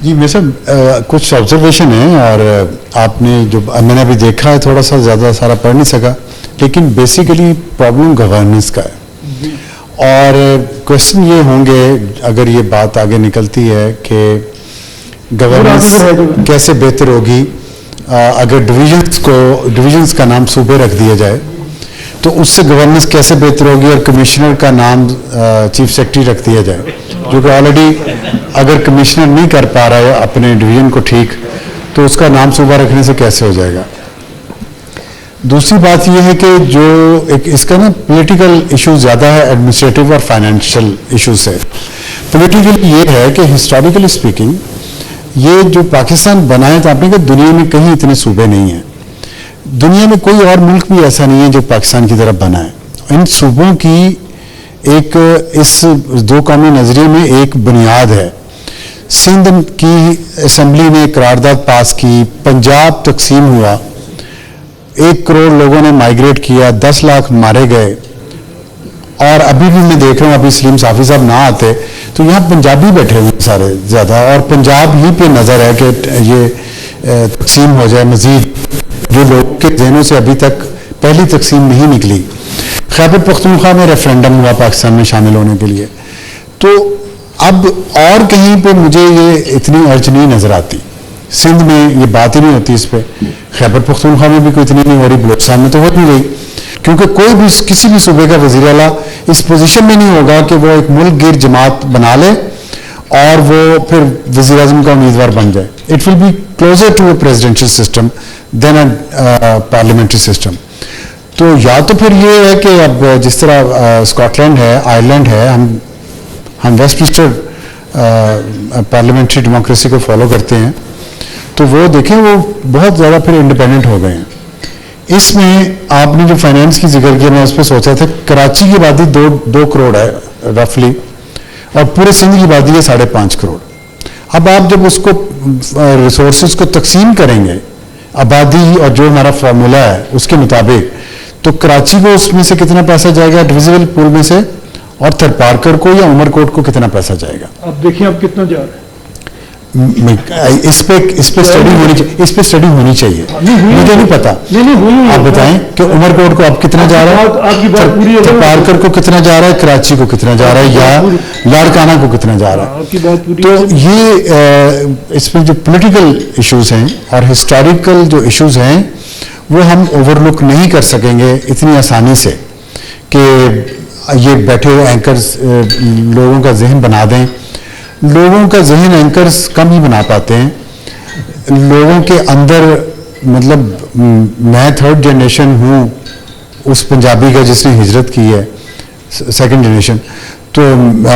جی میں صاحب کچھ آبزرویشن ہے، اور آپ نے جو میں نے ابھی دیکھا ہے تھوڑا سا زیادہ سارا پڑھ نہیں سکا، لیکن بیسیکلی پرابلم گورننس کا ہے. اور کوشچن یہ ہوں گے اگر یہ بات آگے نکلتی ہے کہ گورننس کیسے بہتر ہوگی اگر ڈویژنس کا نام صوبے رکھ دیا جائے، تو اس سے گورننس کیسے بہتر ہوگی، اور کمشنر کا نام چیف سیکرٹری رکھ دیا جائے، جو کہ آلریڈی اگر کمشنر نہیں کر پا رہا ہے اپنے ڈویژن کو ٹھیک، تو اس کا نام صوبہ رکھنے سے کیسے ہو جائے گا. دوسری بات یہ ہے کہ جو ایک اس کا نا پولیٹیکل ایشو زیادہ ہے ایڈمنسٹریٹو اور فائنینشیل ایشو سے. پولیٹیکل یہ ہے کہ ہسٹوریکلی اسپیکنگ یہ جو پاکستان بنا ہے، تو آپ نے کہا دنیا میں کہیں اتنے صوبے نہیں ہیں، دنیا میں کوئی اور ملک بھی ایسا نہیں ہے جو پاکستان کی طرح بنا ہے. ان صوبوں کی ایک اس دو قومی نظریے میں ایک بنیاد ہے. سندھ کی اسمبلی نے قرارداد پاس کی، پنجاب تقسیم ہوا، 1 کروڑ لوگوں نے مائیگریٹ کیا، 10 لاکھ مارے گئے، اور ابھی بھی میں دیکھ رہا ہوں ابھی سلیم صافی صاحب نہ آتے تو یہاں پنجابی بیٹھے ہوئے سارے زیادہ، اور پنجاب ہی پہ نظر ہے کہ یہ تقسیم ہو جائے مزید، جو لوگوں کے ذہنوں سے ابھی تک پہلی تقسیم نہیں نکلی. خیبر پختونخوا میں ریفرینڈم ہوا پاکستان میں شامل ہونے کے لیے، تو اب اور کہیں پہ مجھے یہ اتنی ارج نہیں نظر آتی. سندھ میں یہ بات ہی نہیں ہوتی اس پہ، خیبر پختونخوا میں بھی کوئی اتنی نہیں ہو رہی، بلوچستان میں تو ہو نہیں رہی، کیونکہ کوئی بھی کسی بھی صوبے کا وزیر اعلیٰ اس پوزیشن میں نہیں ہوگا کہ وہ ایک ملک گیر جماعت بنا لے اور وہ پھر وزیر اعظم کا امیدوار بن جائے. It will be closer to a presidential system than a parliamentary system. تو یا تو پھر یہ ہے کہ اب جس طرح اسکاٹ لینڈ ہے، آئرلینڈ ہے، ہم ویسٹ منسٹر پارلیمنٹری ڈیموکریسی کو فالو کرتے ہیں، تو وہ دیکھیں وہ بہت زیادہ پھر انڈیپینڈنٹ ہو گئے ہیں. اس میں آپ نے جو فائنینس کی ذکر کیا، میں اس پہ سوچا تھا کراچی کی آبادی 2 کروڑ ہے رفلی، اور پورے سندھ کی آبادی ہے 5.5 کروڑ. اب آپ جب اس کو ریسورسز کو تقسیم کریں گے آبادی اور جو ہمارا فارمولا ہے اس کے مطابق، تو کراچی کو اس میں سے کتنا پیسہ جائے گا ڈویزیبل پول میں سے، اور تھرپارکر کو یا عمر کوٹ کو کتنا پیسہ جائے گا. اب دیکھیں اب کتنا جا رہا ہے، اس پہ اسٹڈی ہونی چاہیے. مجھے نہیں پتا، آپ بتائیں کہ عمر کوٹ کو اب کتنا جا رہا ہے، تھرپارکر کو کتنا جا رہا ہے، کراچی کو کتنا جا رہا ہے، یا لاڑکانہ کو کتنا جا رہا ہے. تو یہ اس میں جو پولیٹیکل ایشوز ہیں اور ہسٹوریکل جو ایشوز ہیں وہ ہم اوور لک نہیں کر سکیں گے اتنی آسانی سے کہ یہ بیٹھے ہوئے اینکرز لوگوں کا ذہن بنا دیں. لوگوں کا ذہن اینکرز کم ہی بنا پاتے ہیں. لوگوں کے اندر مطلب میں 3rd جنریشن ہوں اس پنجابی کا جس نے ہجرت کی ہے، 2nd جنریشن، تو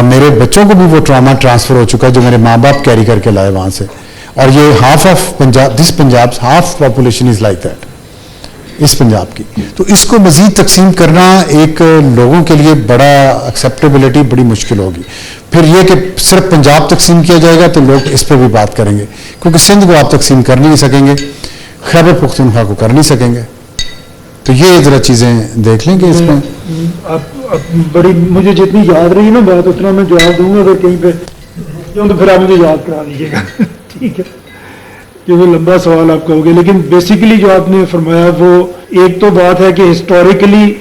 میرے بچوں کو بھی وہ ٹراما ٹرانسفر ہو چکا جو میرے ماں باپ کیری کر کے لائے وہاں سے. اور یہ half of Punjab, this Punjab half population is like that اس پنجاب کی. تو اس کو مزید تقسیم کرنا ایک لوگوں کے لیے بڑا ایکسیپٹیبلٹی بڑی مشکل ہوگی. پھر یہ کہ صرف پنجاب تقسیم کیا جائے گا تو لوگ اس پہ بھی بات کریں گے، کیونکہ سندھ کو آپ تقسیم کر نہیں سکیں گے، خیبر پختونخوا کو کر نہیں سکیں گے. تو یہ ذرا چیزیں دیکھ لیں گے اس میں. بڑی مجھے جتنی یاد رہی نا بات اتنا میں جواب دوں گا، اگر کہیں پہ تو پھر آپ مجھے یاد کرا دیجیے گا. ٹھیک ہے کہ وہ لمبا سوال آپ کا ہو گیا، لیکن بیسیکلی جو آپ نے فرمایا وہ ایک تو بات ہے کہ ہسٹوریکلی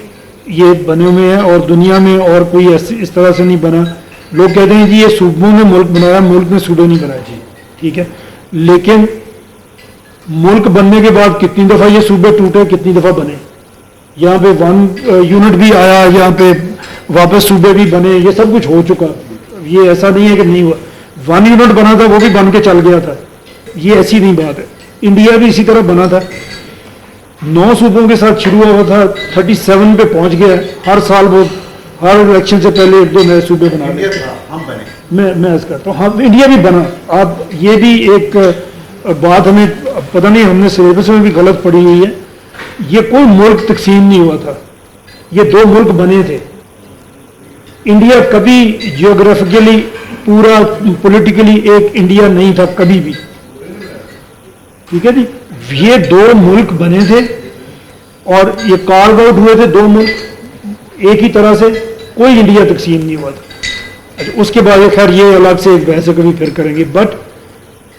یہ بنے ہوئے ہیں اور دنیا میں اور کوئی اس طرح سے نہیں بنا. لوگ کہتے ہیں جی یہ صوبوں نے ملک بنایا، ملک میں صوبے نہیں بنائے. جی ٹھیک ہے، لیکن ملک بننے کے بعد کتنی دفعہ یہ صوبے ٹوٹے، کتنی دفعہ بنے. یہاں پہ 1 یونٹ بھی آیا، یہاں پہ واپس صوبے بھی بنے، یہ سب کچھ ہو چکا. یہ ایسا نہیں ہے کہ نہیں ہوا. 1 یونٹ بنا تھا وہ بھی بن کے چل گیا تھا، یہ ایسی نہیں بات ہے. انڈیا بھی اسی طرح بنا تھا، 9 صوبوں کے ساتھ شروع ہوا تھا، 37 پہ پہنچ گیا. ہر سال وہ ہر الیکشن سے پہلے 1-2 نئے صوبے بنا رہے ہیں. میں اس کرتا ہوں ہم انڈیا بھی بنا. اب یہ بھی ایک بات ہمیں پتہ نہیں، ہم نے سلیبس میں بھی غلط پڑھی ہوئی ہے. یہ کوئی ملک تقسیم نہیں ہوا تھا، یہ 2 ملک بنے تھے. انڈیا کبھی جیوگرافیکلی پورا پولیٹیکلی ایک انڈیا نہیں تھا کبھی بھی. ٹھیک ہے جی، یہ 2 ملک بنے تھے اور یہ کارو آؤٹ ہوئے تھے 2 ملک ایک ہی طرح سے. کوئی انڈیا تقسیم نہیں ہوا تھا. اچھا اس کے بعد خیر یہ الگ سے ایک بحث کبھی پھر کریں گے. بٹ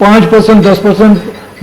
5% 10%